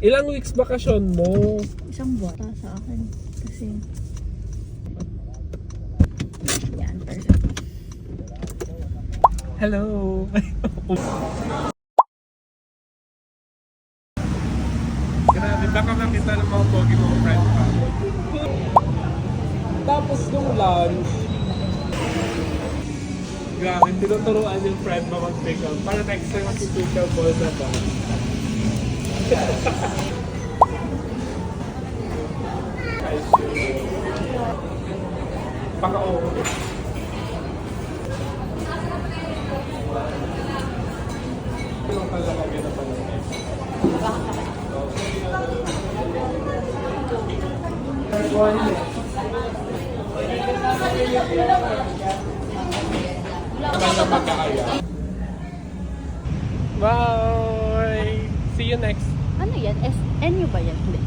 Ilang weeks bakasyon mo? Isang buwan sa akin. Kasi, yan, person. Hello! Grabe, baka makita ng mga pogi mong friend pa. Tapos yung lunch, grabe, tinuturuan yung friend mo mag-pick up. Para next time mag-pick up ball na ba? Paka-oo. Anong kala kami na pala? Bye! See you next. Ano yan? NU ba yan? Hindi.